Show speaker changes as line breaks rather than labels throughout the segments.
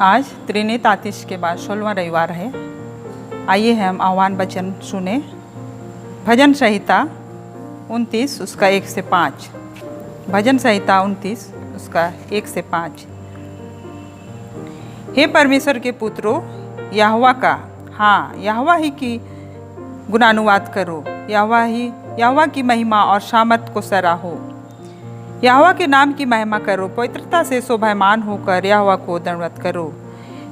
आज त्रिनेतातीश के बाद 16वां रविवार है। आइए हम आह्वान वचन सुने। भजन संहिता 29 उसका 1 से 5। भजन संहिता 29 उसका 1 से 5। हे परमेश्वर के पुत्रों, यहोवा का, हाँ यहोवा ही की गुणानुवाद करो। यहोवा की महिमा और सामर्थ को सराहो। यहोवा के नाम की महिमा करो। पवित्रता से शोभायमान होकर यहोवा को दंडवत करो।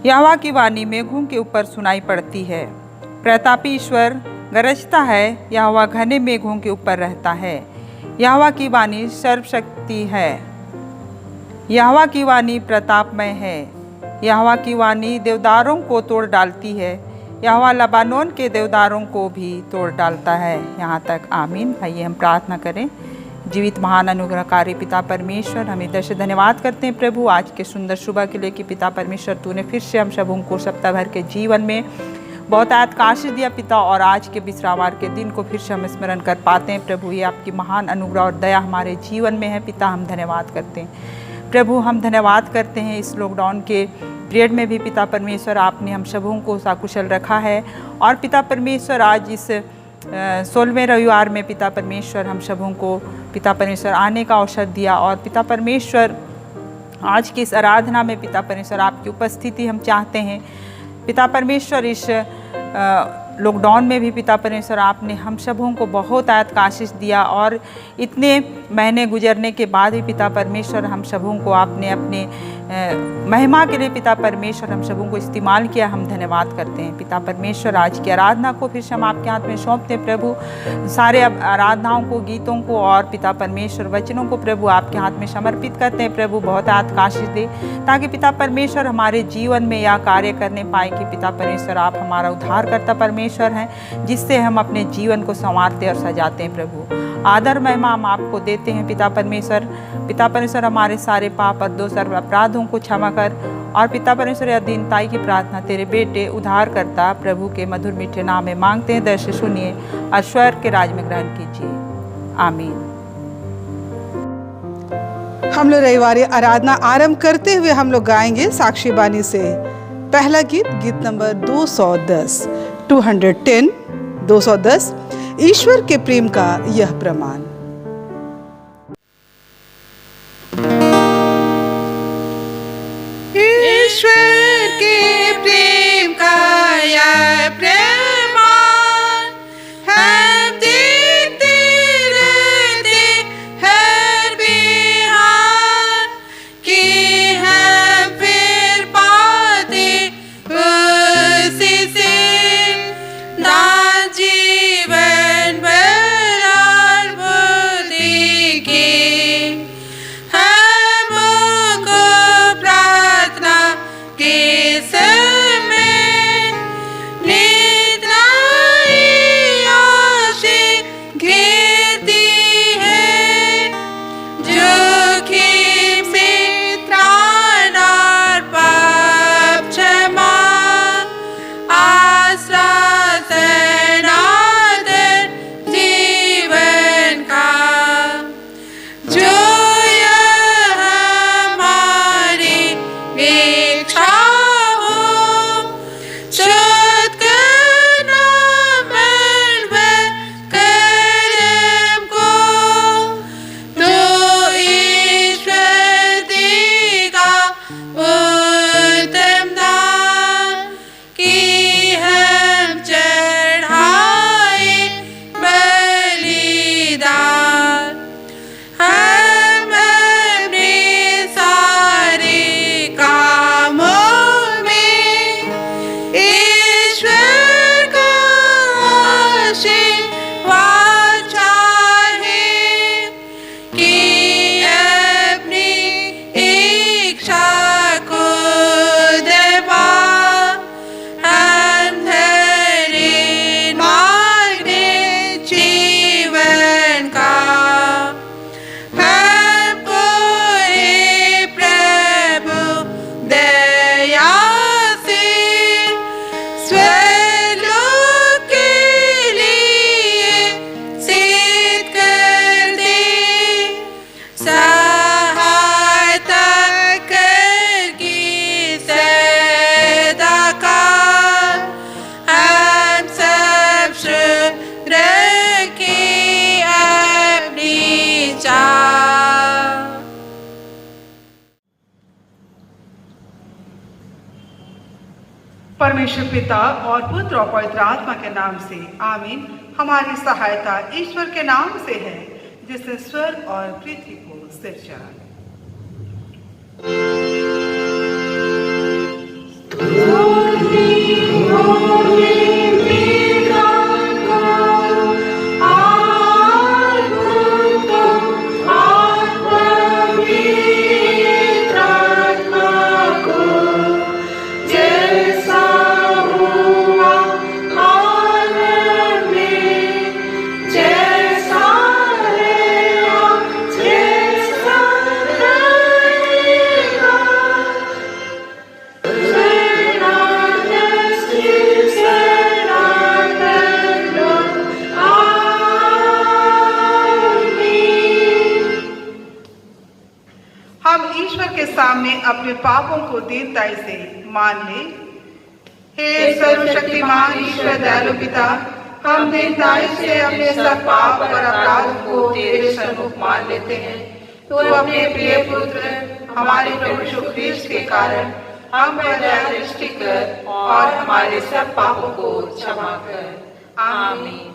यहोवा की वाणी मेघों के ऊपर सुनाई पड़ती है। प्रतापी ईश्वर गरजता है। यहोवा घने मेघों के ऊपर रहता है। यहोवा की वाणी सर्वशक्ति है। यहोवा की वाणी प्रतापमय है। यहोवा की वाणी देवदारों को तोड़ डालती है। यहोवा लबानोन के देवदारों को भी तोड़ डालता है। यहाँ तक आमीन। आइए हम प्रार्थना करें। जीवित महान अनुग्रहकारी पिता परमेश्वर, हम इधर से धन्यवाद करते हैं प्रभु आज के सुंदर सुबह के लिए कि पिता परमेश्वर तूने फिर से हम सबों को सप्ताह भर के जीवन में बहुत आशीष दिया पिता, और आज के विश्रामवार के दिन को फिर से हम स्मरण कर पाते हैं प्रभु। ये आपकी महान अनुग्रह और दया हमारे जीवन में है पिता, हम धन्यवाद करते हैं प्रभु। हम धन्यवाद करते हैं इस लॉकडाउन के पीरियड में भी पिता परमेश्वर आपने हम सबों को साकुशल रखा है। और पिता परमेश्वर आज इस 16वें रविवार में पिता परमेश्वर हम सबों को पिता परमेश्वर आने का अवसर दिया। और पिता परमेश्वर आज की इस आराधना में पिता परमेश्वर आपकी उपस्थिति हम चाहते हैं पिता परमेश्वर। इस लॉकडाउन में भी पिता परमेश्वर आपने हम सबों को बहुत आशीष दिया, और इतने महीने गुजरने के बाद भी पिता परमेश्वर हम सबों को आपने अपने महिमा के लिए पिता परमेश्वर हम सबों को इस्तेमाल किया। हम धन्यवाद करते हैं पिता परमेश्वर। आज की आराधना को फिर से हम आपके हाथ में सौंपते हैं प्रभु। सारे आराधनाओं को, गीतों को और पिता परमेश्वर वचनों को प्रभु आपके हाथ में समर्पित करते हैं प्रभु। बहुत आशीष दे ताकि पिता परमेश्वर हमारे जीवन में यह कार्य करने पाए कि पिता परमेश्वर आप हमारा उद्धारकर्ता परमेश्वर हैं, जिससे हम अपने जीवन को संवारते और सजाते हैं प्रभु। आदर महिमा हम आपको देते हैं पिता परमेश्वर। पिता परमेश्वर हमारे सारे पाप और दोष और अपराधों को क्षमा कर, और पिता परमेश्वर यह दीनताई की प्रार्थना तेरे बेटे उद्धारकर्ता प्रभु के मधुर मीठे नाम में मांगते हैं। दर्श सुनिए और स्वर्ग के राज में ग्रहण कीजिए। आमीन।
हम लोग रविवारी आराधना आरंभ करते हुए हम लोग गाएंगे साक्षी बानी से पहला गीत नंबर 210 210 ईश्वर के प्रेम का यह प्रमाण।
ईश्वर के प्रेम का यह प्रमाण हम देखते रहते हर बिहार कि हम फिर पाते उसी से ना जीवन भर और बुद्धि के। हमको प्रार्थना के
परमेश्वर पिता और पुत्र और पवित्र आत्मा के नाम से आमीन। हमारी सहायता ईश्वर के नाम से है, जिसने स्वर्ग और पृथ्वी को सिरजा। सामने अपने पापों को दीनताई से मान ले। हे सर्वशक्तिमान ईश्वर दयालु पिता, हम दीनताई से अपने सब पाप और अपराध को तेरे सम्मुख मान लेते हैं। तो अपने प्रिय पुत्र हमारे प्रभु यीशु ख्रीस्त के कारण हम पर दया दृष्टि कर और हमारे सब पापों को क्षमा कर। आमीन।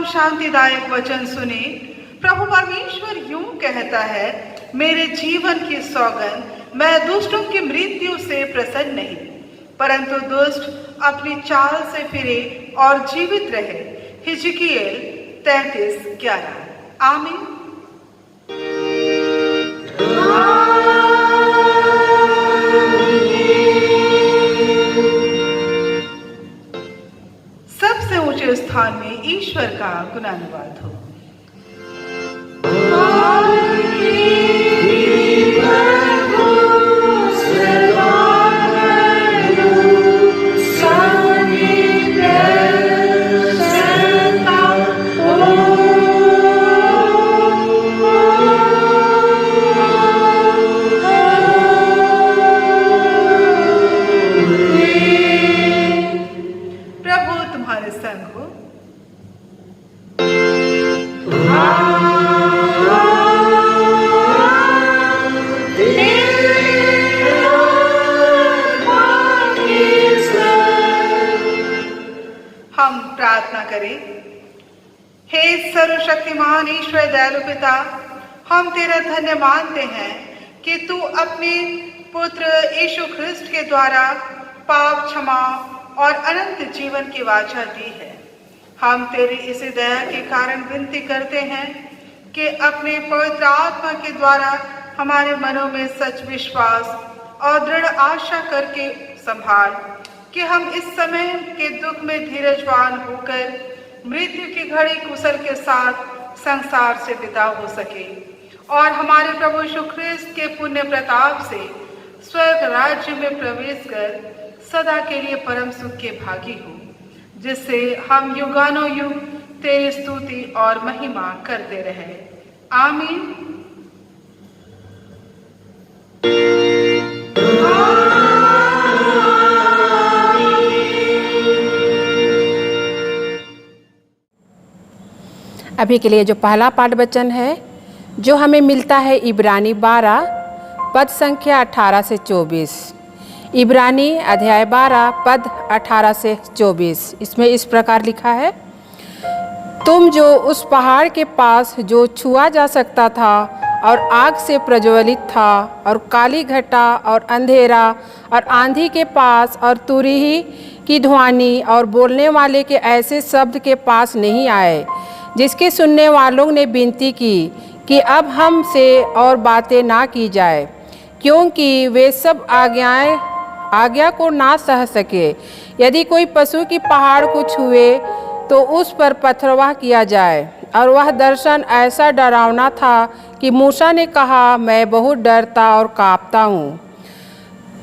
शांतिदायक वचन सुने। प्रभु परमेश्वर यूं कहता है, मेरे जीवन की सौगंध, मैं दुष्टों की मृत्यु से प्रसन्न नहीं, परंतु दुष्ट अपनी चाल से फिरे और जीवित रहे। हिजकियेल 33:11। आमीन। सबसे ऊंचे स्थान में ईश्वर का गुणानुवाद हो। हे सर्वशक्तिमान ईश्वर दयालु पिता, हम तेरा धन्य मानते हैं कि तू अपने पुत्र यीशु ख्रिस्ट के द्वारा पाप क्षमा और अनंत जीवन की वाचा दी है। हम तेरी इस दया के कारण विनती करते हैं कि अपने पवित्र आत्मा के द्वारा हमारे मनों में सच विश्वास और दृढ़ आशा करके संभाल कि हम इस समय के दुख में धीरजवान होकर मृत्यु की घड़ी कुशल के साथ संसार से विदा हो सके और हमारे प्रभु यीशु ख्रिस्त के पुण्य प्रताप से स्वर्ग राज्य में प्रवेश कर सदा के लिए परम सुख के भागी हो, जिससे हम युगानो युग तेरी स्तुति और महिमा करते रहे। आमीन।
अभी के लिए जो पहला पाठ वचन है जो हमें मिलता है इब्रानी 12 पद संख्या 18 से 24। इब्रानी अध्याय 12 पद 18 से 24। इसमें इस प्रकार लिखा है, तुम जो उस पहाड़ के पास जो छुआ जा सकता था और आग से प्रज्वलित था और काली घटा और अंधेरा और आंधी के पास और तुरही की ध्वनि और बोलने वाले के ऐसे शब्द के पास नहीं आए, जिसके सुनने वालों ने विनती की कि अब हमसे और बातें ना की जाए, क्योंकि वे सब आज्ञा को ना सह सके। यदि कोई पशु की पहाड़ को छुए तो उस पर पथरवाह किया जाए। और वह दर्शन ऐसा डरावना था कि मूसा ने कहा, मैं बहुत डरता और कांपता हूँ।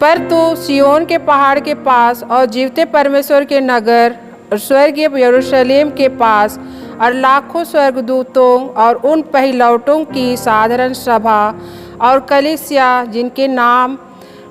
पर तू सियोन के पहाड़ के पास और जीवते परमेश्वर के नगर स्वर्गीय यरूशलेम के पास और लाखों स्वर्गदूतों और उन पहिलौटों की साधारण सभा और कलीसिया जिनके नाम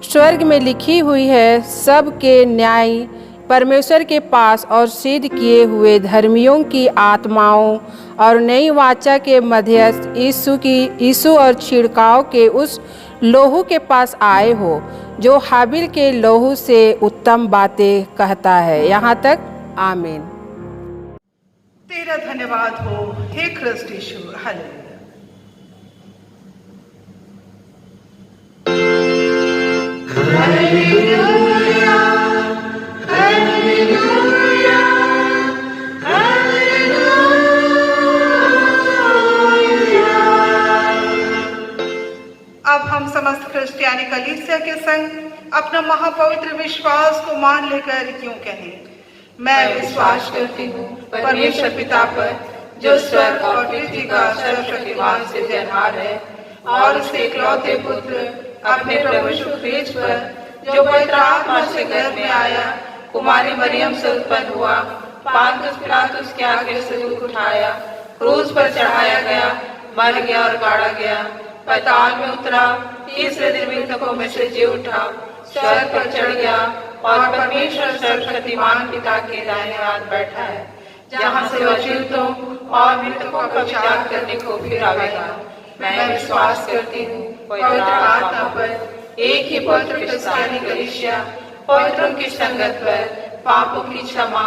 स्वर्ग में लिखी हुई है, सब के न्याय परमेश्वर के पास और सिद्ध किए हुए धर्मियों की आत्माओं और नई वाचा के मध्यस्थ यीशु और छिड़काव के उस लोहू के पास आए हो जो हाबिल के लोहू से उत्तम बातें कहता है। यहाँ तक आमीन।
तेरा धन्यवाद हो हे ख्रिस्त यीशु। हालेलुया। अब हम समस्त क्रिश्चियानी कलीसिया के संग अपना महापवित्र विश्वास को मान लेकर क्यों कहें, मैं विश्वास करती हूँ परमेश्वर पिता पर, जो स्वर्ग और पृथ्वी का सर्वशक्तिमान सृजनहार है, और उसके इकलौते पुत्र अपने प्रभु यीशु ख्रीस्त पर, जो पवित्र आत्मा से गर्भ में आया, कुमारी मरियम से उत्पन्न हुआ, पांतुस पिलातुस के आगे से दुख उठाया, क्रूस पर चढ़ाया गया, मर गया और गाड़ा गया, पाताल में उतरा, तीसरे दिन मृतकों में से जी उठा, स्वर्ग पर चढ़ गया और परमेश्वर सर्वशक्तिमान पिता के दाहिने हाथ बैठा है, जहाँ से वह जीवितों और मृतकों का विचार करने को फिर आवेगा। मैं विश्वास करती हूँ पवित्र आत्मा पर, एक ही पवित्र क्रिस्तियानी कलीसिया, पवित्रों की संगत पर, पापों की क्षमा,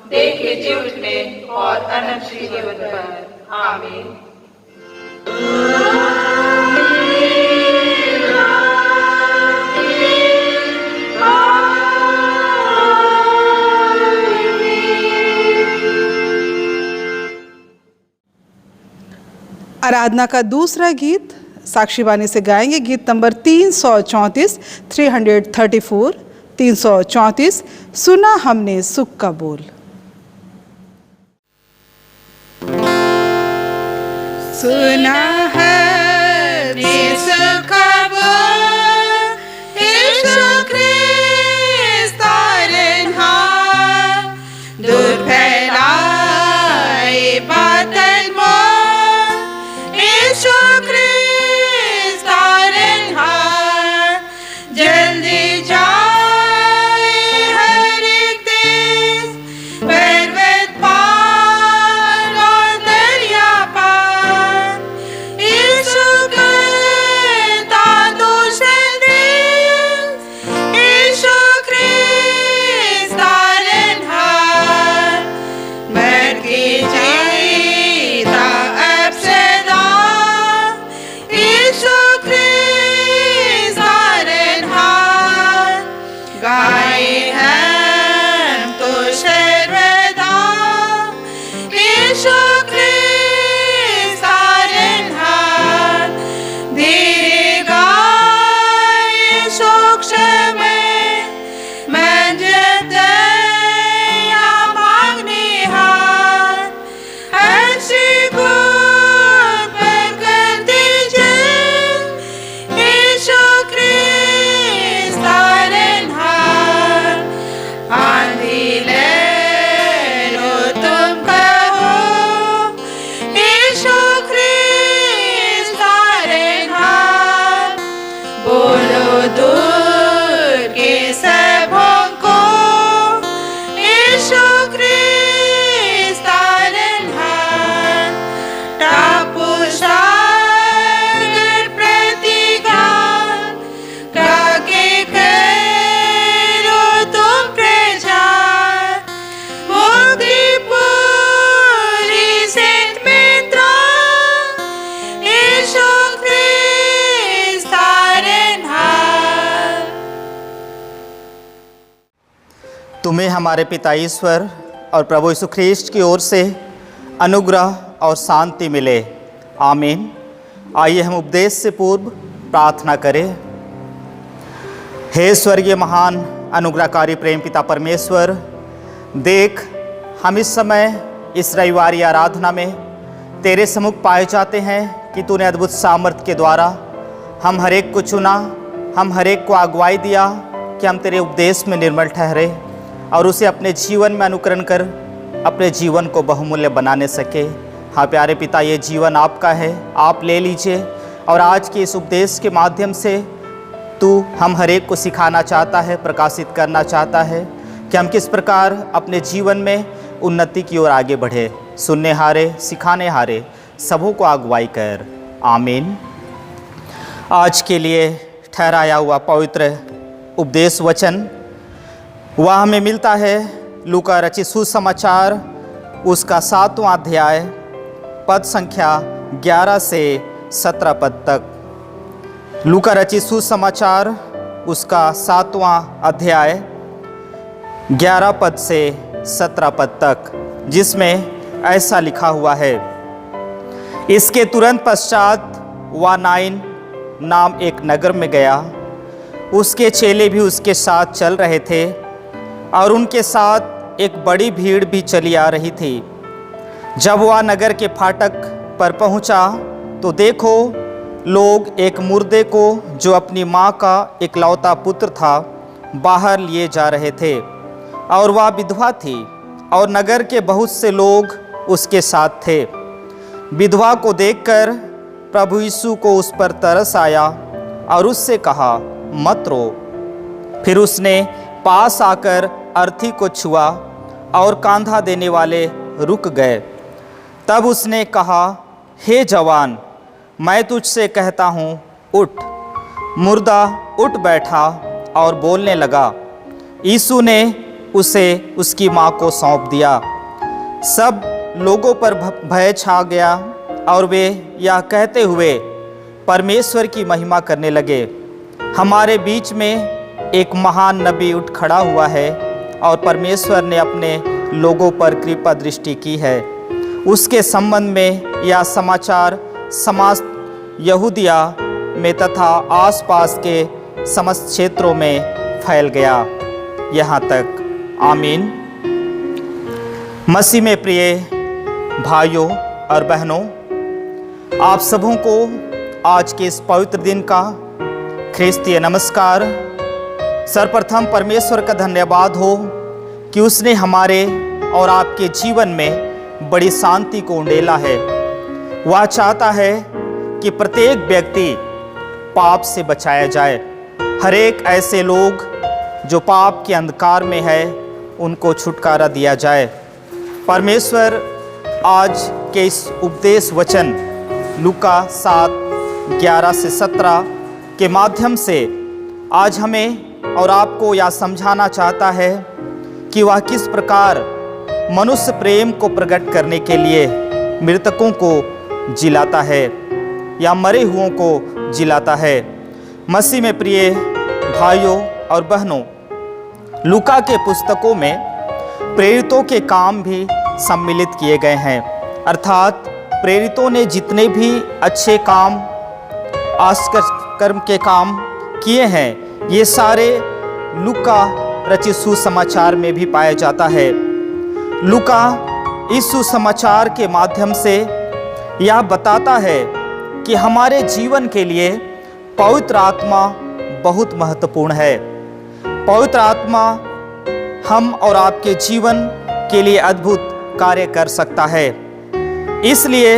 देह के जी उठने और अनंत जीवन पर। आमीन।
आराधना का दूसरा गीत साक्षी बानी से गाएंगे, गीत नंबर 334, 334, सुना हमने सुख का बोल।
सुना हमने सुख का बोल, यीशु ख्रीस्त तारनहार, दूर फैलाए बादल मोल, यीशु ख्रीस्त तारनहार, जल्दी जाए हर एक देश, पर्वत पार और दरिया पार, यीशु करता तो संदेश, यीशु ख्रीस्त तारनहार, मर के जीता अब सदा, यीशु ख्रीस्त तारनहार, गाए हम तो सर्वदा, यीशु ख्रीस्त तारनहार, धीरे गाए सूक्ष्म मंजदया मांगने हार, हंसी को पर करते जन, यीशु ख्रीस्त तारनहार, आंधी ले लो तुम कहो, यीशु ख्रीस्त तारनहार, बोलो दूर के सबों को, यीशु ख्रीस्त तारनहार, टापू सागर प्रतिगान, काके करो तुम प्रचार, मुक्ति पूरी सेंट मित्रों, यीशु ख्रीस्त तारनहार।
तुम्हें हमारे पिता ईश्वर और प्रभु यीशु ख्रीस्त की ओर से अनुग्रह और शांति मिले। आमीन। आइए हम उपदेश से पूर्व प्रार्थना करें। हे स्वर्गीय महान अनुग्रहकारी प्रेम पिता परमेश्वर, देख हम इस समय इस रविवारी आराधना में तेरे सम्मुख पाए जाते हैं कि तूने अद्भुत सामर्थ्य के द्वारा हम हर एक को चुना, हम हर एक को अगुवाई दिया कि हम तेरे उपदेश में निर्मल ठहरे और उसे अपने जीवन में अनुकरण कर अपने जीवन को बहुमूल्य बनाने सके। हाँ प्यारे पिता, ये जीवन आपका है, आप ले लीजिए। और आज के इस उपदेश के माध्यम से तू हम हर एक को सिखाना चाहता है, प्रकाशित करना चाहता है कि हम किस प्रकार अपने जीवन में उन्नति की ओर आगे बढ़े। सुनने हारे, सिखाने हारे सबों को अगुवाई कर। आमीन। आज के लिए ठहराया हुआ पवित्र उपदेश वचन वह हमें मिलता है लूका रचित सुसमाचार उसका 7वां अध्याय पद संख्या 11 से 17 पद तक। लूका रचित सुसमाचार उसका 7वां अध्याय 11 पद से 17 पद तक, जिसमें ऐसा लिखा हुआ है। इसके तुरंत पश्चात वह नाइन नाम एक नगर में गया। उसके चेले भी उसके साथ चल रहे थे और उनके साथ एक बड़ी भीड़ भी चली आ रही थी। जब वह नगर के फाटक पर पहुंचा तो देखो, लोग एक मुर्दे को जो अपनी माँ का इकलौता पुत्र था बाहर लिए जा रहे थे, और वह विधवा थी और नगर के बहुत से लोग उसके साथ थे। विधवा को देखकर प्रभु यीशु को उस पर तरस आया और उससे कहा, मत रो। फिर उसने पास आकर अर्थी को छुआ और कांधा देने वाले रुक गए। तब उसने कहा, हे जवान, मैं तुझसे कहता हूँ, उठ। मुर्दा उठ बैठा और बोलने लगा। यीशु ने उसे उसकी माँ को सौंप दिया। सब लोगों पर भय छा गया और वे यह कहते हुए परमेश्वर की महिमा करने लगे, हमारे बीच में एक महान नबी उठ खड़ा हुआ है और परमेश्वर ने अपने लोगों पर कृपा दृष्टि की है। उसके संबंध में यह समाचार समस्त यहूदिया में तथा आसपास के समस्त क्षेत्रों में फैल गया, यहाँ तक। आमीन। मसीह में प्रिय भाइयों और बहनों, आप सबों को आज के इस पवित्र दिन का ख्रिस्तीय नमस्कार। सर्वप्रथम परमेश्वर का धन्यवाद हो कि उसने हमारे और आपके जीवन में बड़ी शांति को उंडेला है। वह चाहता है कि प्रत्येक व्यक्ति पाप से बचाया जाए। हर एक ऐसे लोग जो पाप के अंधकार में है, उनको छुटकारा दिया जाए। परमेश्वर आज के इस उपदेश वचन लूका 7:11 से 17 के माध्यम से आज हमें और आपको यह समझाना चाहता है कि वह किस प्रकार मनुष्य प्रेम को प्रकट करने के लिए मृतकों को जिलाता है या मरे हुओं को जिलाता है। मसीह में प्रिय भाइयों और बहनों, लूका के पुस्तकों में प्रेरितों के काम भी सम्मिलित किए गए हैं, अर्थात प्रेरितों ने जितने भी अच्छे काम, आश्चर्य कर्म के काम किए हैं, ये सारे लूका रचित सुसमाचार में भी पाया जाता है। लूका इस सुसमाचार के माध्यम से यह बताता है कि हमारे जीवन के लिए पवित्र आत्मा बहुत महत्वपूर्ण है। पवित्र आत्मा हम और आपके जीवन के लिए अद्भुत कार्य कर सकता है। इसलिए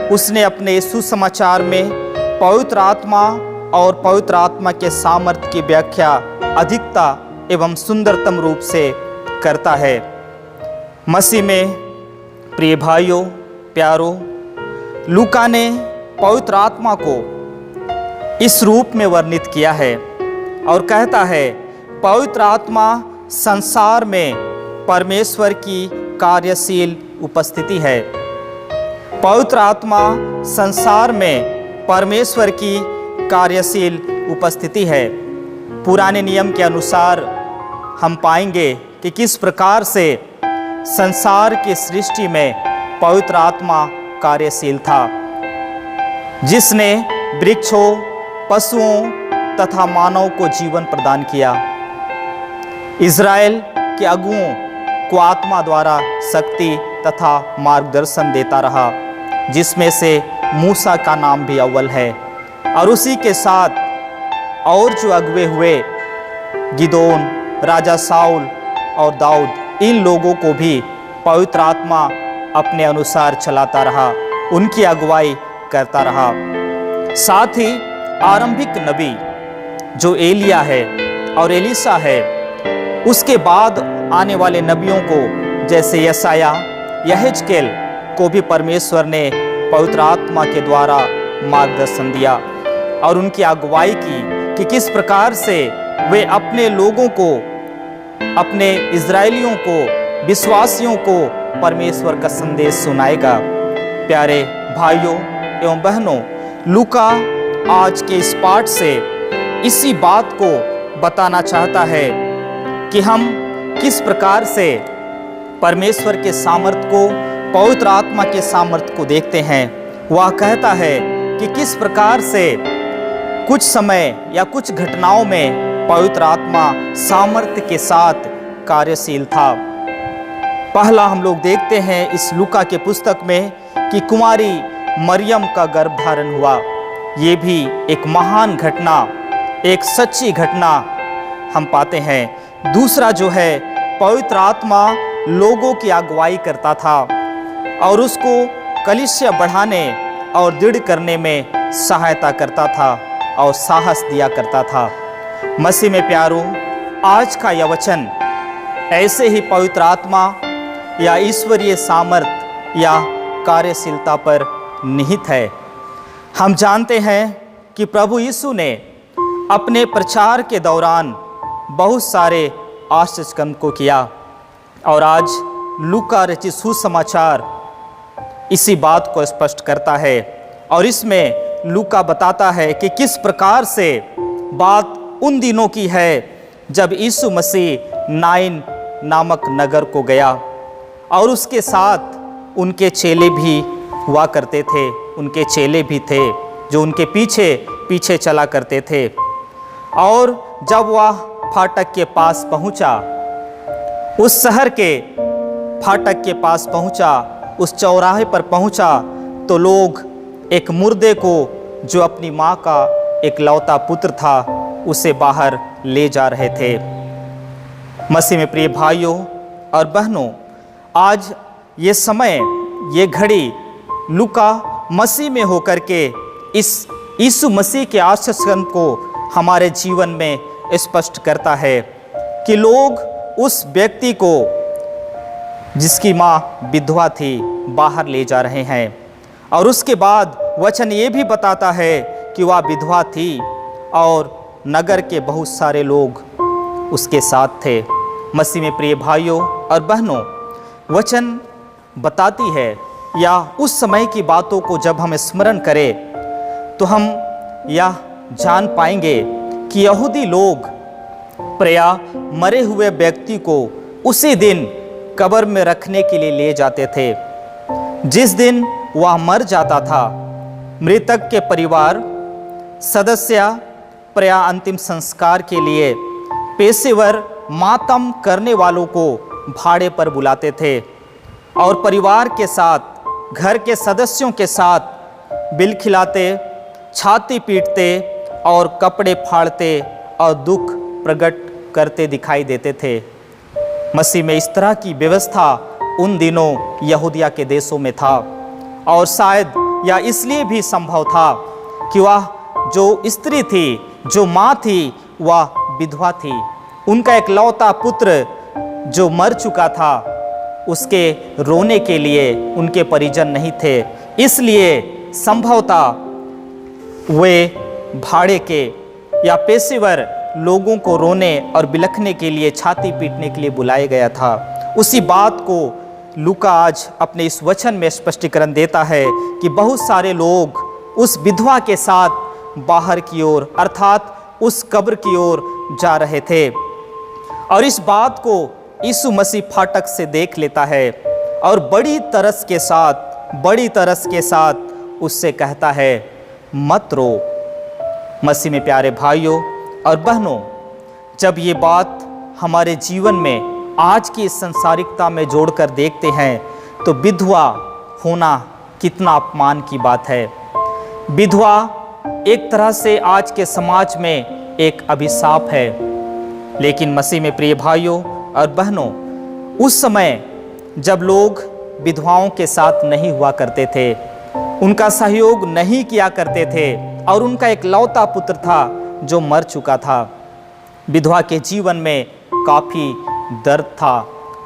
उसने अपने सुसमाचार में पवित्र आत्मा और पवित्र आत्मा के सामर्थ्य की व्याख्या अधिकता एवं सुंदरतम रूप से करता है। मसीह में प्रिय भाइयों प्यारों, लूका ने पवित्र आत्मा को इस रूप में वर्णित किया है और कहता है, पवित्र आत्मा संसार में परमेश्वर की कार्यशील उपस्थिति है। पवित्र आत्मा संसार में परमेश्वर की कार्यशील उपस्थिति है। पुराने नियम के अनुसार हम पाएंगे कि किस प्रकार से संसार की सृष्टि में पवित्र आत्मा कार्यशील था, जिसने वृक्षों, पशुओं तथा मानव को जीवन प्रदान किया। इज़राइल के अगुओं को आत्मा द्वारा शक्ति तथा मार्गदर्शन देता रहा। जिसमें से मूसा का नाम भी अव्वल है। और उसी के साथ और जो अगुए हुए, गिदोन, राजा साउल और दाऊद, इन लोगों को भी पवित्र आत्मा अपने अनुसार चलाता रहा, उनकी अगुवाई करता रहा। साथ ही आरंभिक नबी जो एलिया है और एलीसा है, उसके बाद आने वाले नबियों को जैसे यसाया, यहेजकेल को भी परमेश्वर ने पवित्र आत्मा के द्वारा मार्गदर्शन दिया और उनकी अगुवाई की कि किस प्रकार से वे अपने लोगों को, अपने इज़राइलियों को, विश्वासियों को परमेश्वर का संदेश सुनाएगा। प्यारे भाइयों एवं बहनों, लूका आज के इस पाठ से इसी बात को बताना चाहता है कि हम किस प्रकार से परमेश्वर के सामर्थ्य को, पवित्र आत्मा के सामर्थ्य को देखते हैं। वह कहता है कि किस प्रकार से कुछ समय या कुछ घटनाओं में पवित्र आत्मा सामर्थ्य के साथ कार्यशील था। पहला हम लोग देखते हैं इस लूका के पुस्तक में कि कुमारी मरियम का गर्भ धारण हुआ। ये भी एक महान घटना, एक सच्ची घटना हम पाते हैं। दूसरा जो है, पवित्र आत्मा लोगों की अगुवाई करता था और उसको कलीसिया बढ़ाने और दृढ़ करने में सहायता करता था और साहस दिया करता था। मसीह में प्यारों, आज का यह वचन ऐसे ही पवित्र आत्मा या ईश्वरीय सामर्थ या कार्यशीलता पर निहित है। हम जानते हैं कि प्रभु यीशु ने अपने प्रचार के दौरान बहुत सारे आश्चर्यकर्म को किया और आज लूका रचित सुसमाचार इसी बात को स्पष्ट करता है। और इसमें लूका बताता है कि किस प्रकार से बात उन दिनों की है जब यीशु मसीह नाइन नामक नगर को गया और उसके साथ उनके चेले भी हुआ करते थे। उनके चेले भी थे जो उनके पीछे पीछे चला करते थे। और जब वह फाटक के पास पहुंचा, उस शहर के फाटक के पास पहुंचा, उस चौराहे पर पहुंचा, तो लोग एक मुर्दे को, जो अपनी माँ का एक लौता पुत्र था, उसे बाहर ले जा रहे थे। मसीह में प्रिय भाइयों और बहनों, आज ये समय, ये घड़ी लूका मसीह में होकर के इस यीशु मसीह के आश्चर्य को हमारे जीवन में स्पष्ट करता है कि लोग उस व्यक्ति को जिसकी माँ विधवा थी बाहर ले जा रहे हैं। और उसके बाद वचन ये भी बताता है कि वह विधवा थी और नगर के बहुत सारे लोग उसके साथ थे। मसीह में प्रिय भाइयों और बहनों, वचन बताती है या उस समय की बातों को जब हम स्मरण करें तो हम यह जान पाएंगे कि यहूदी लोग प्रायः मरे हुए व्यक्ति को उसी दिन कब्र में रखने के लिए ले जाते थे। जिस दिन वह मर जाता था, मृतक के परिवार सदस्य प्रायः अंतिम संस्कार के लिए पेशेवर मातम करने वालों को भाड़े पर बुलाते थे और परिवार के साथ, घर के सदस्यों के साथ बिल खिलाते, छाती पीटते और कपड़े फाड़ते और दुख प्रकट करते दिखाई देते थे। मसीह में इस तरह की व्यवस्था उन दिनों यहूदिया के देशों में था और शायद या इसलिए भी संभव था कि वह जो स्त्री थी, जो माँ थी, वह विधवा थी। उनका एक लौता पुत्र जो मर चुका था, उसके रोने के लिए उनके परिजन नहीं थे, इसलिए संभवतः वे भाड़े के या पेशेवर लोगों को रोने और बिलखने के लिए, छाती पीटने के लिए बुलाया गया था। उसी बात को लूका आज अपने इस वचन में स्पष्टीकरण देता है कि बहुत सारे लोग उस विधवा के साथ बाहर की ओर अर्थात उस कब्र की ओर जा रहे थे। और इस बात को यीशु मसीह फाटक से देख लेता है और बड़ी तरस के साथ उससे कहता है, मत रो। मसीह में प्यारे भाइयों और बहनों, जब ये बात हमारे जीवन में आज की इस संसारिकता में जोड़कर देखते हैं तो विधवा होना कितना अपमान की बात है। विधवा एक तरह से आज के समाज में एक अभिशाप है, लेकिन मसीह में प्रिय भाइयों और बहनों, उस समय जब लोग विधवाओं के साथ नहीं हुआ करते थे, उनका सहयोग नहीं किया करते थे और उनका एक लौता पुत्र था जो मर चुका था, विधवा के जीवन में काफ़ी दर्द था,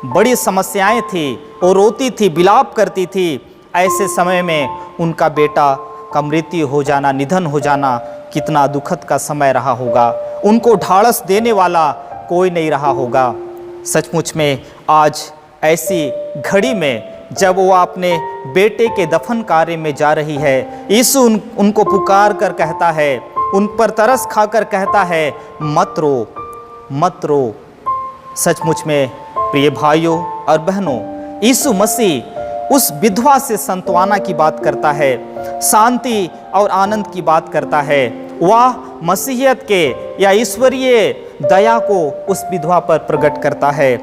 बड़ी समस्याएं थी, वो रोती थी, विलाप करती थी। ऐसे समय में उनका बेटा का मृत्यु हो जाना, निधन हो जाना कितना दुखद का समय रहा होगा। उनको ढाढ़स देने वाला कोई नहीं रहा होगा। सचमुच में आज ऐसी घड़ी में जब वो अपने बेटे के दफन कार्य में जा रही है, यीशु उनको पुकार कर कहता है, उन पर तरस खाकर कहता है, मत रो, मत रो। सचमुच में प्रिय भाइयों और बहनों, यीशु मसीह उस विधवा से सांत्वना की बात करता है, शांति और आनंद की बात करता है। वह मसीहियत के या ईश्वरीय दया को उस विधवा पर प्रकट करता है।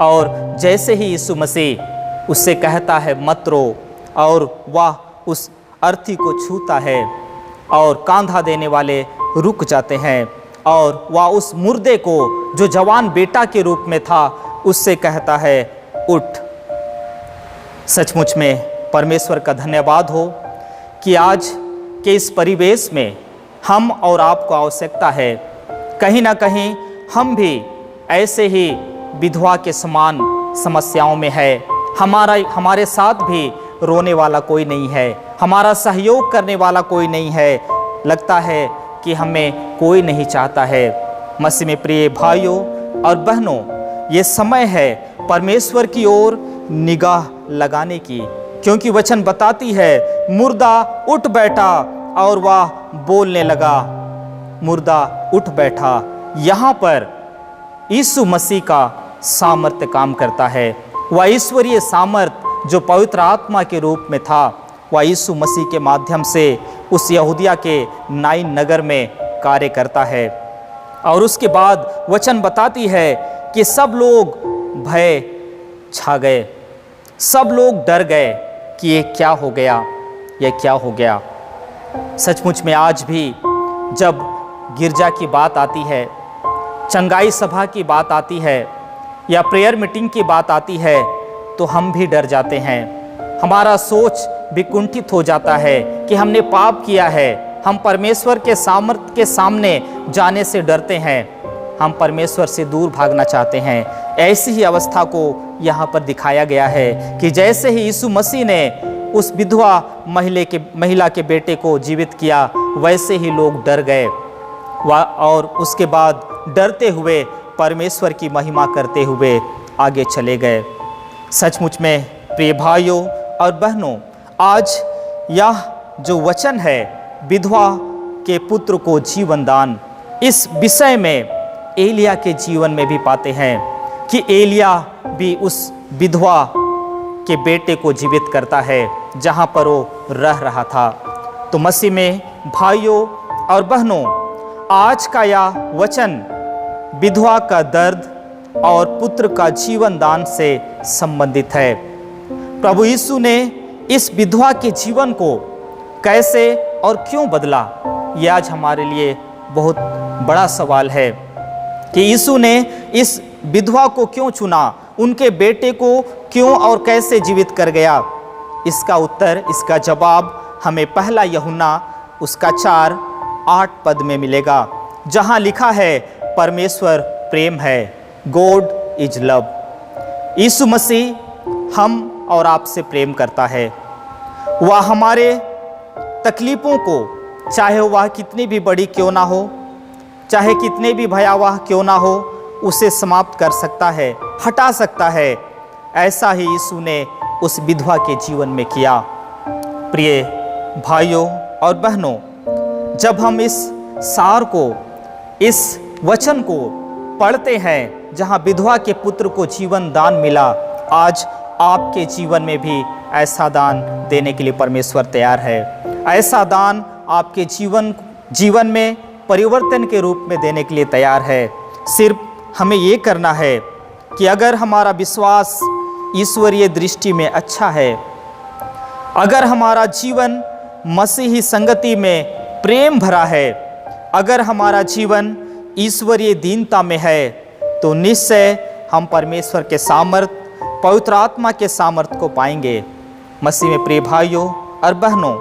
और जैसे ही यीशु मसीह उससे कहता है मत रो, और वह उस अर्थी को छूता है और कांधा देने वाले रुक जाते हैं, और वह उस मुर्दे को जो जवान बेटा के रूप में था उससे कहता है उठ। सचमुच में परमेश्वर का धन्यवाद हो कि आज के इस परिवेश में हम और आपको आवश्यकता है, कहीं ना कहीं हम भी ऐसे ही विधवा के समान समस्याओं में है। हमारे साथ भी रोने वाला कोई नहीं है, हमारा सहयोग करने वाला कोई नहीं है, लगता है कि हमें कोई नहीं चाहता है। मसीह में प्रिय भाइयों और बहनों, ये समय है परमेश्वर की ओर निगाह लगाने की, क्योंकि वचन बताती है मुर्दा उठ बैठा और वह बोलने लगा। मुर्दा उठ बैठा। यहाँ पर यीशु मसीह का सामर्थ्य काम करता है। वह ईश्वरीय सामर्थ्य जो पवित्र आत्मा के रूप में था, वह यीशु मसीह के माध्यम से उस यहूदिया के नाइन नगर में कार्य करता है। और उसके बाद वचन बताती है कि सब लोग भय छा गए, सब लोग डर गए कि ये क्या हो गया, ये क्या हो गया। सचमुच में आज भी जब गिरजा की बात आती है, चंगाई सभा की बात आती है या प्रेयर मीटिंग की बात आती है, तो हम भी डर जाते हैं। हमारा सोच भी कुंठित हो जाता है कि हमने पाप किया है। हम परमेश्वर के सामर्थ्य के सामने जाने से डरते हैं, हम परमेश्वर से दूर भागना चाहते हैं। ऐसी ही अवस्था को यहाँ पर दिखाया गया है कि जैसे ही यीशु मसीह ने उस विधवा महिला के बेटे को जीवित किया, वैसे ही लोग डर गए और उसके बाद डरते हुए परमेश्वर की महिमा करते हुए आगे चले गए। सचमुच में प्रिय भाइयों और बहनों, आज यह जो वचन है विधवा के पुत्र को जीवन दान, इस विषय में एलिया के जीवन में भी पाते हैं कि एलिया भी उस विधवा के बेटे को जीवित करता है जहाँ पर वो रह रहा था। तो मसीह में भाइयों और बहनों, आज का यह वचन विधवा का दर्द और पुत्र का जीवन दान से संबंधित है। प्रभु यीशु ने इस विधवा के जीवन को कैसे और क्यों बदला, ये आज हमारे लिए बहुत बड़ा सवाल है कि यीशु ने इस विधवा को क्यों चुना, उनके बेटे को क्यों और कैसे जीवित कर गया। इसका उत्तर, इसका जवाब हमें पहला यूहन्ना उसका 4:8 पद में मिलेगा, जहां लिखा है परमेश्वर प्रेम है, गॉड इज लव। यीशु मसीह हम और आपसे प्रेम करता है। वह हमारे तकलीफ़ों को, चाहे वह कितनी भी बड़ी क्यों ना हो, चाहे कितने भी भयावह क्यों ना हो, उसे समाप्त कर सकता है, हटा सकता है। ऐसा ही यीशु ने उस विधवा के जीवन में किया। प्रिय भाइयों और बहनों, जब हम इस सार को, इस वचन को पढ़ते हैं जहां विधवा के पुत्र को जीवन दान मिला, आज आपके जीवन में भी ऐसा दान देने के लिए परमेश्वर तैयार है। ऐसा दान आपके जीवन में परिवर्तन के रूप में देने के लिए तैयार है। सिर्फ हमें ये करना है कि अगर हमारा विश्वास ईश्वरीय दृष्टि में अच्छा है अगर हमारा जीवन मसीही संगति में प्रेम भरा है, अगर हमारा जीवन ईश्वरीय दीनता में है, तो निश्चय हम परमेश्वर के सामर्थ, पवित्र आत्मा के सामर्थ को पाएंगे। मसीह में प्रिय भाइयों और बहनों,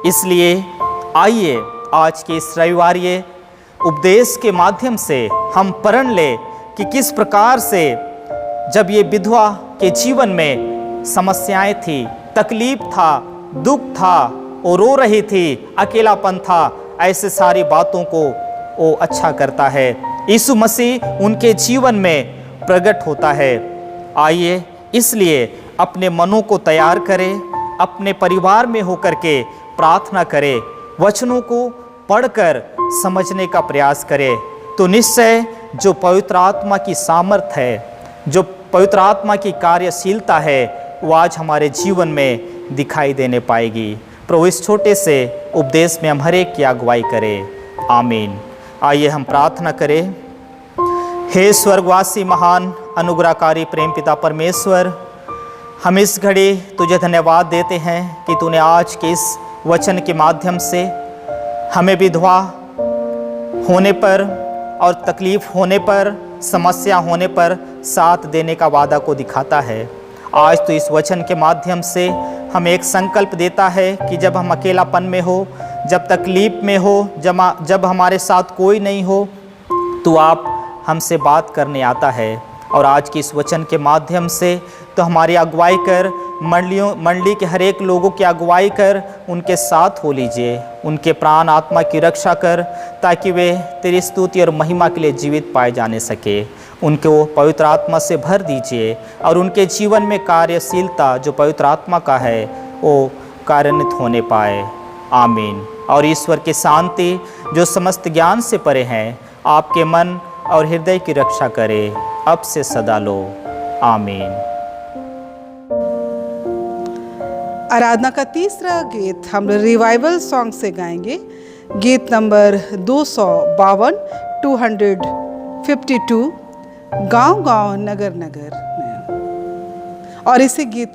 इसलिए आइए आज के इस रविवारीय उपदेश के माध्यम से हम प्रण ले कि किस प्रकार से जब ये विधवा के जीवन में समस्याएं थी, तकलीफ था, दुख था, वो रो रही थी, अकेलापन था, ऐसे सारी बातों को वो अच्छा करता है। यीशु मसीह उनके जीवन में प्रकट होता है। आइए इसलिए अपने मनों को तैयार करें, अपने परिवार में होकर के प्रार्थना करें, वचनों को पढ़कर समझने का प्रयास करें, तो निश्चय जो पवित्र आत्मा की सामर्थ है, जो पवित्र आत्मा की कार्यशीलता है, वो आज हमारे जीवन में दिखाई देने पाएगी। प्रभु इस छोटे से उपदेश में हम हर एक की अगुवाई करें। आमीन। आइए हम प्रार्थना करें। हे स्वर्गवासी महान अनुग्रहकारी प्रेम पिता परमेश्वर, हम इस घड़ी तुझे धन्यवाद देते हैं कि तूने आज के इस वचन के माध्यम से हमें विधवा होने पर और तकलीफ होने पर, समस्या होने पर साथ देने का वादा को दिखाता है। आज तो इस वचन के माध्यम से हमें एक संकल्प देता है कि जब हम अकेलापन में हो, जब तकलीफ में हो, जब हमारे साथ कोई नहीं हो, तो आप हमसे बात करने आता है। और आज की इस वचन के माध्यम से तो हमारी अगुवाई कर, मंडली के हर एक लोगों की अगुवाई कर, उनके साथ हो लीजिए, उनके प्राण आत्मा की रक्षा कर, ताकि वे तेरी स्तुति और महिमा के लिए जीवित पाए जाने सके। उनको पवित्र आत्मा से भर दीजिए और उनके जीवन में कार्यशीलता जो पवित्र आत्मा का है वो कार्यान्वित होने पाए। आमीन। और ईश्वर की शांति जो समस्त ज्ञान से परे हैं, आपके मन और हृदय की रक्षा करे, अब से सदा लो। आमीन।
आराधना का तीसरा गीत हम रिवाइवल सॉन्ग से गाएंगे, गीत नंबर 252, 252, गांव गांव नगर नगर में। और इसी गीत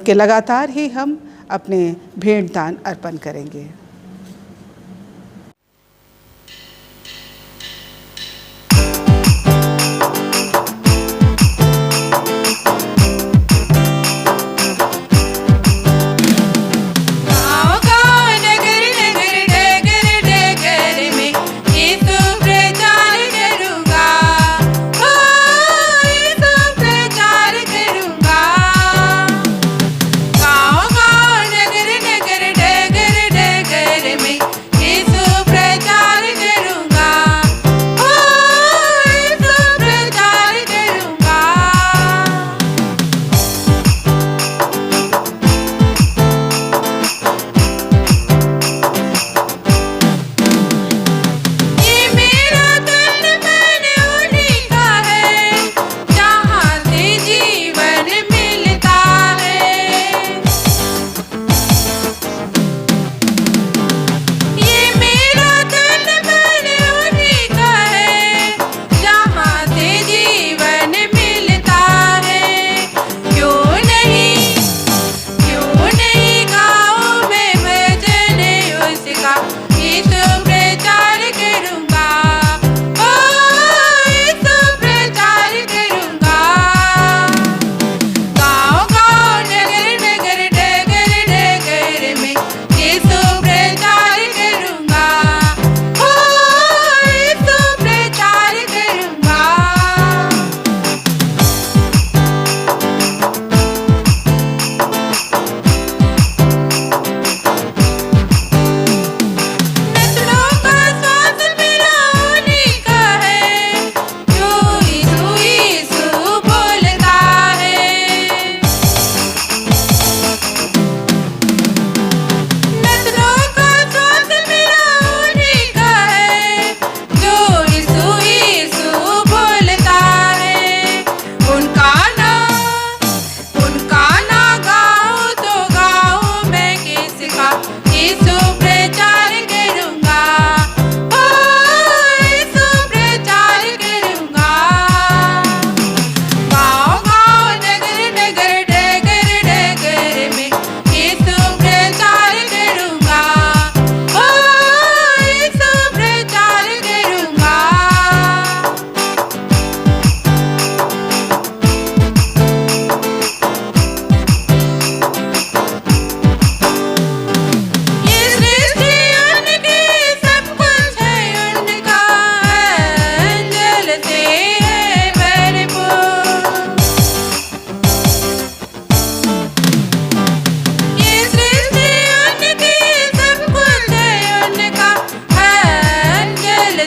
के लगातार ही हम अपने भेंट दान अर्पण करेंगे।
गाँव गाँव नगर नगर डगर डगर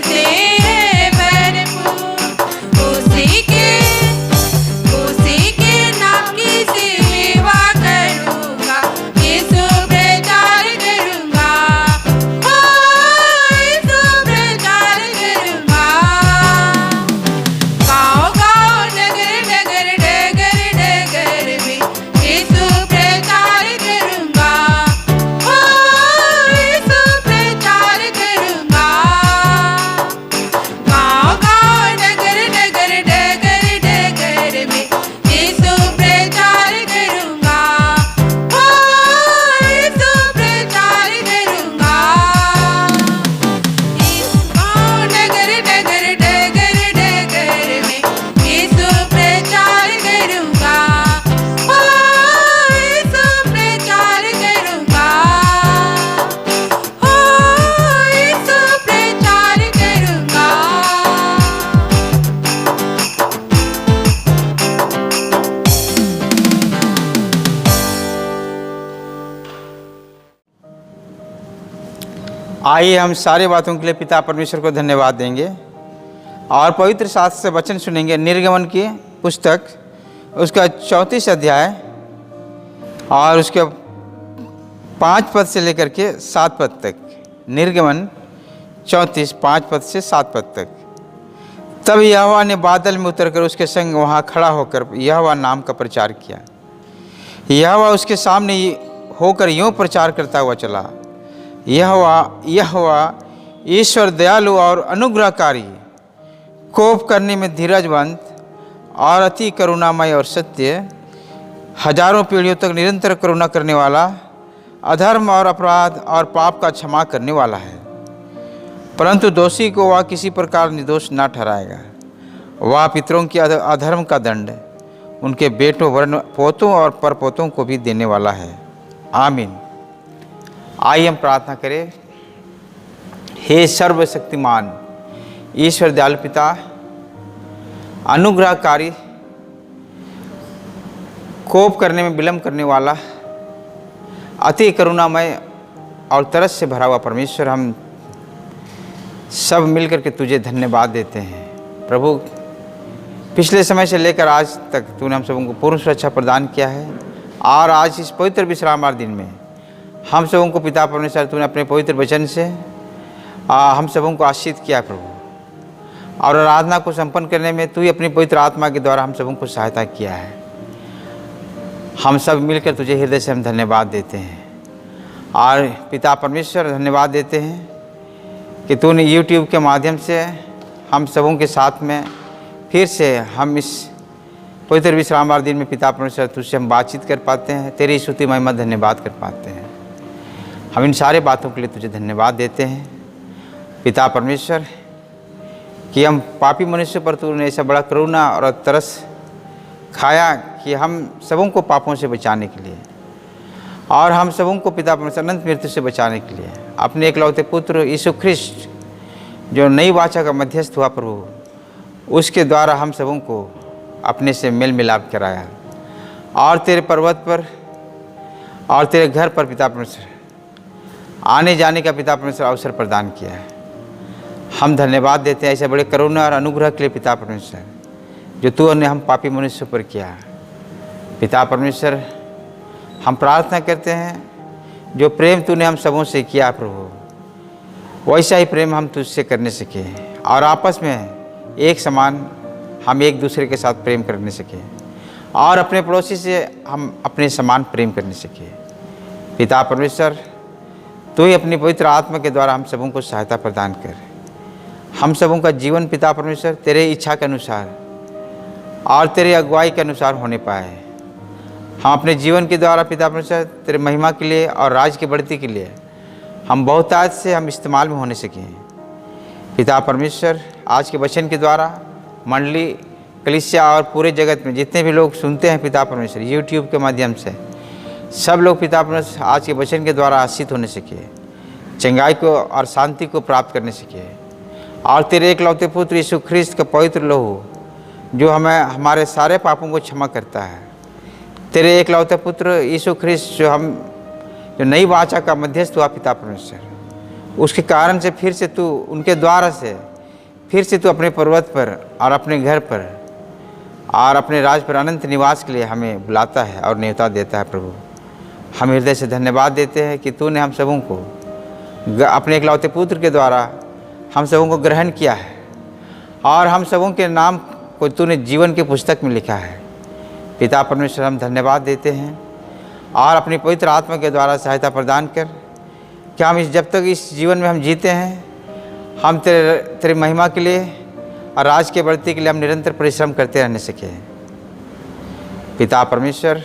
से है भरपूर। उसी के नाम की सेवा करूँगा, यीशु प्रचार करूँगा, ओ यीशु प्रचार करूँगा। गाँव-गाँव, नगर-नगर, डगर-डगर में यीशु प्रचार करूँगा, ओ यीशु प्रचार करूँगा। गाँव-गाँव, नगर-नगर, डगर-डगर में यीशु प्रचार करूँगा, ओ यीशु प्रचार करूँगा। गाँव, नगर-नगर, डगर-डगर में यीशु प्रचार करूँगा, ओ यीशु प्रचार करूँगा, ओ यीशु प्रचार करूँगा।
आइए हम सारे बातों के लिए पिता परमेश्वर को धन्यवाद देंगे और पवित्र शास्त्र से वचन सुनेंगे। निर्गमन की पुस्तक उसका 34 अध्याय और उसके 5 पद से लेकर के 7 पद तक। निर्गमन 34 5 पद से 7 पद तक। तब यहोवा ने बादल में उतरकर उसके संग वहाँ खड़ा होकर यहोवा नाम का प्रचार किया। यहोवा उसके सामने होकर यूँ प्रचार करता हुआ चला, यहोवा ईश्वर दयालु और अनुग्रहकारी, कोप करने में धीरजवंत और अति करुणामय और सत्य, हजारों पीढ़ियों तक निरंतर करुणा करने वाला, अधर्म और अपराध और पाप का क्षमा करने वाला है। परंतु दोषी को वह किसी प्रकार निर्दोष न ठहराएगा। वह पितरों के अधर्म का दंड उनके बेटों वर्ण पोतों और परपोतों को भी देने वाला है। आमीन। आइए हम प्रार्थना करें। हे सर्वशक्तिमान ईश्वर दयालु पिता, अनुग्रहकारी, कोप करने में विलंब करने वाला, अति करुणामय और तरस से भरा हुआ परमेश्वर, हम सब मिलकर के तुझे धन्यवाद देते हैं। प्रभु, पिछले समय से लेकर आज तक तूने हम सबों को पूर्ण सुरक्षा प्रदान किया है और आज इस पवित्र विश्रामवार दिन में हम सबों को पिता परमेश्वर तूने अपने पवित्र वचन से हम सबों को आशीष किया प्रभु, और आराधना को संपन्न करने में तू ही अपनी पवित्र आत्मा के द्वारा हम सबों को सहायता किया है। हम सब मिलकर तुझे हृदय से हम धन्यवाद देते हैं और पिता परमेश्वर धन्यवाद देते हैं कि तूने YouTube के माध्यम से हम सबों के साथ में फिर से हम इस पवित्र विश्रामवार दिन में पिता परमेश्वर तुझसे हम बातचीत कर पाते हैं, तेरी स्तुति महिमा धन्यवाद कर पाते हैं। हम इन सारे बातों के लिए तुझे धन्यवाद देते हैं पिता परमेश्वर कि हम पापी मनुष्य पर तूने ऐसा बड़ा करुणा और तरस खाया कि हम सबों को पापों से बचाने के लिए और हम सबों को पिता परमेश्वर अनंत मृत्यु से बचाने के लिए अपने एकलौते पुत्र यीशु ख्रिस्ट जो नई वाचा का मध्यस्थ हुआ प्रभु, उसके द्वारा हम सबों को अपने से मेल मिलाप कराया और तेरे पर्वत पर और तेरे घर पर पिता परमेश्वर आने जाने का पिता परमेश्वर अवसर प्रदान किया है। हम धन्यवाद देते हैं ऐसे बड़े करुणा और अनुग्रह के लिए पिता परमेश्वर जो तू ने हम पापी मनुष्य पर किया। पिता परमेश्वर, हम प्रार्थना करते हैं जो प्रेम तूने हम सबों से किया प्रभु, वैसा ही प्रेम हम तुझसे करने सके और आपस में एक समान हम एक दूसरे के साथ प्रेम करने सके और अपने पड़ोसी से हम अपने समान प्रेम करने सके। पिता परमेश्वर, तू ही अपनी पवित्र आत्मा के द्वारा हम सबों को सहायता प्रदान कर। हम सबों का जीवन पिता परमेश्वर तेरे इच्छा के अनुसार और तेरे अगुवाई के अनुसार होने पाए। हम अपने जीवन के द्वारा पिता परमेश्वर तेरे महिमा के लिए और राज की बढ़ती के लिए हम बहुतायत से हम इस्तेमाल में होने सकें। पिता परमेश्वर, आज के वचन के द्वारा मंडली, कलीसिया और पूरे जगत में जितने भी लोग सुनते हैं पिता परमेश्वर YouTube के माध्यम से, सब लोग पिता परमेश्वर आज के वचन के द्वारा आशीष होने सके, चंगाई को और शांति को प्राप्त करने सके और तेरे एकलौते पुत्र यीशु ख्रिस्त का पवित्र लहू जो हमें हमारे सारे पापों को क्षमा करता है, तेरे एकलौते पुत्र यीशु ख्रिस्त जो नई वाचा का मध्यस्थ हुआ पिता परमेश्वर, उसके कारण से फिर से तू उनके द्वारा से फिर से तू अपने पर्वत पर और अपने घर पर और अपने राज पर अनंत निवास के लिए हमें बुलाता है और न्योता देता है। प्रभु हम हृदय से धन्यवाद देते हैं कि तूने हम सबों को अपने इकलौते पुत्र के द्वारा हम सबों को ग्रहण किया है और हम सबों के नाम को तूने जीवन की पुस्तक में लिखा है। पिता परमेश्वर हम धन्यवाद देते हैं और अपनी पवित्र आत्मा के द्वारा सहायता प्रदान कर कि हम जब तक इस जीवन में हम जीते हैं हम तेरे महिमा के लिए और राज के बढ़ती के लिए हम निरंतर परिश्रम करते रहने सके। पिता परमेश्वर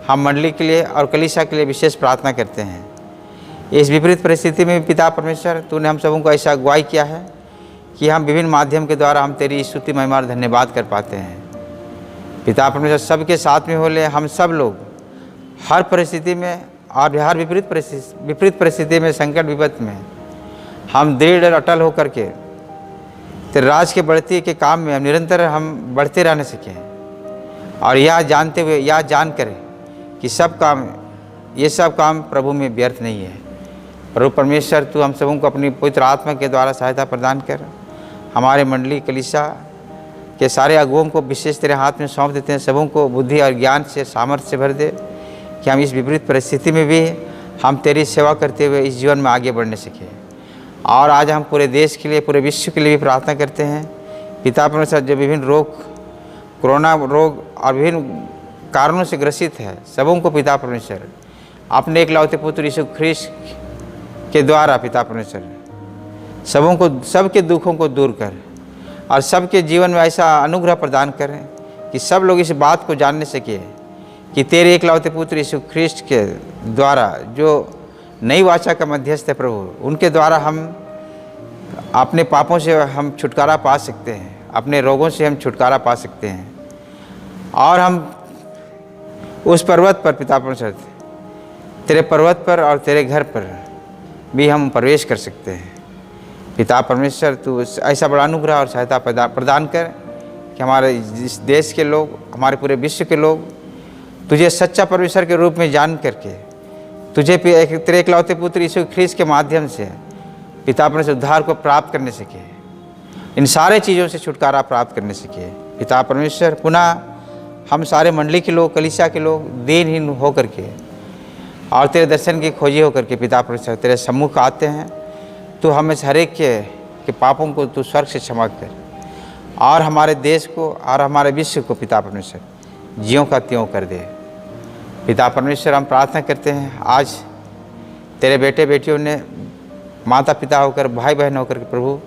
हम मंडली के लिए और कलीसिया के लिए विशेष प्रार्थना करते हैं। इस विपरीत परिस्थिति में पिता परमेश्वर तूने हम सबों को ऐसा अगुवाई किया है कि हम विभिन्न माध्यम के द्वारा हम तेरी स्तुति महिमा और धन्यवाद कर पाते हैं। पिता परमेश्वर सबके साथ में हो ले, हम सब लोग हर परिस्थिति में और हर विपरीत परिस्थिति में, संकट विपत्ति में हम दृढ़ और अटल होकर के तेरे राज के बढ़ती के काम में हम निरंतर हम बढ़ते रहने सकें और यह जानते हुए यह जान करें कि ये सब काम प्रभु में व्यर्थ नहीं है। प्रभु परमेश्वर तू हम सबों को अपनी पवित्र आत्मा के द्वारा सहायता प्रदान कर। हमारे मंडली कलीसिया के सारे अगुओं को विशेष तेरे हाथ में सौंप देते हैं। सबों को बुद्धि और ज्ञान से, सामर्थ्य से भर दे कि हम इस विपरीत परिस्थिति में भी हम तेरी सेवा करते हुए इस जीवन में आगे बढ़ने सकें। और आज हम पूरे देश के लिए, पूरे विश्व के लिए भी प्रार्थना करते हैं। पिता परमेश्वर जो विभिन्न रोग, कोरोना रोग और विभिन्न कारणों से ग्रसित है, सबों को पिता परमेश्वर अपने इकलौते पुत्र यीशु ख्रीस्त के द्वारा पिता परमेश्वर सबों को, सबके दुखों को दूर कर और सबके जीवन में ऐसा अनुग्रह प्रदान करें कि सब लोग इस बात को जानने सके कि तेरे इकलौते पुत्र यीशु ख्रीस्त के द्वारा जो नई वाचा का मध्यस्थ है प्रभु, उनके द्वारा हम अपने पापों से हम छुटकारा पा सकते हैं, अपने रोगों से हम छुटकारा पा सकते हैं और हम उस पर्वत पर पिता परमेश्वर तेरे पर्वत पर और तेरे घर पर भी हम प्रवेश कर सकते हैं। पिता परमेश्वर तू ऐसा बड़ा अनुग्रह और सहायता प्रदान कर कि हमारे इस देश के लोग, हमारे पूरे विश्व के लोग तुझे सच्चा परमेश्वर के रूप में जान करके तुझे तेरे इकलौते पुत्र यीशु ख्रीस्त के माध्यम से पिता परमेश्वर उद्धार को प्राप्त करने सके, इन सारे चीज़ों से छुटकारा प्राप्त करने सके। पिता परमेश्वर पुनः हम सारे मंडली के लोग, कलीसिया के लोग दीनहीन होकर के और तेरे दर्शन की खोजी होकर के पिता परमेश्वर तेरे सम्मुख आते हैं। तू हमें हर एक के पापों को तू स्वर्ग से क्षमा कर और हमारे देश को और हमारे विश्व को पिता परमेश्वर ज्यों का त्यों कर दे। पिता परमेश्वर हम प्रार्थना करते हैं आज तेरे बेटे बेटियों ने माता पिता होकर, भाई बहन होकर के प्रभु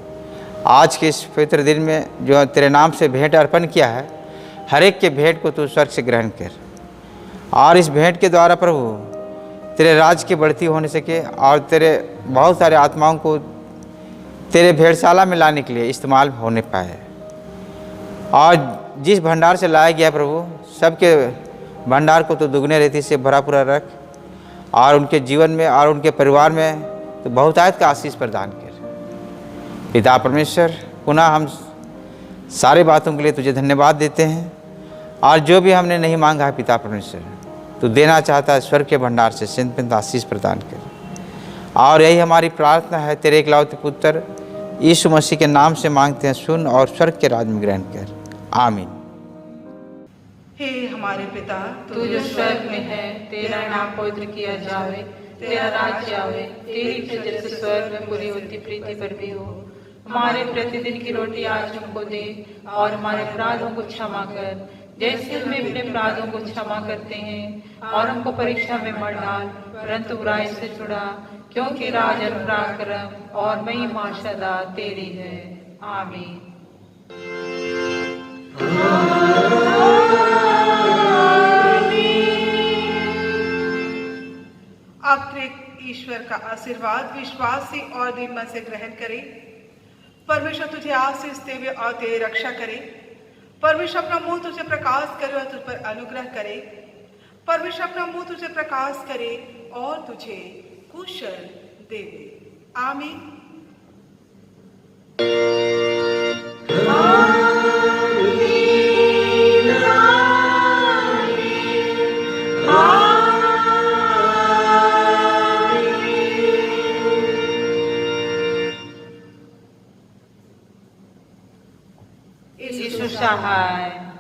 आज के इस पवित्र दिन में जो तेरे नाम से भेंट अर्पण किया है, हर एक के भेंट को तू स्वर्ग से ग्रहण कर और इस भेंट के द्वारा प्रभु तेरे राज की बढ़ती होने सके और तेरे बहुत सारे आत्माओं को तेरे भेड़शाला में लाने के लिए इस्तेमाल होने पाए। और जिस भंडार से लाया गया प्रभु, सबके भंडार को तो दुगने रीति से भरा पूरा रख और उनके जीवन में और उनके परिवार में तो बहुतायत का आशीष प्रदान कर। पिता परमेश्वर पुनः हम सारे बातों के लिए तुझे धन्यवाद देते हैं और जो भी हमने नहीं मांगा है पिता परमेश्वर तू देना चाहता है, स्वर्ग के भंडार से सिंध आशीष प्रदान कर। और यही हमारी प्रार्थना है, तेरे इकलौते पुत्र यीशु मसीह के नाम से मांगते हैं, सुन और स्वर्ग के राज में ग्रहण कर। आमीन।
हे हमारे पिता,
तू जो स्वर्ग में है, तेरा नाम पवित्र किया जावे, तेरा राज्य आवे, तेरी इच्छा जैसे स्वर्ग में पूरी होती पृथ्वी पर भी हो। हमारे प्रतिदिन की रोटी आज हमको दे और हमारे अपराधों को क्षमा कर जैसे हम अपने अपराधों को क्षमा करते हैं और हमको परीक्षा में मत डाल परंतु बुराई से छुड़ा, क्योंकि राज और पराक्रम और महिमा सदा तेरी है। आमीन।
अब त्रिएक ईश्वर का आशीर्वाद विश्वास से और दिन मन से ग्रहण करें। परमेश्वर तुझे आशीष देवे और तेरी रक्षा करे। परमेश्वर अपना मुंह तुझे प्रकाश करे और तुझ पर अनुग्रह करे। परमेश्वर अपना मुंह तुझे प्रकाश करे और तुझे कुशल देवे। आमीन।
यीशु सहाय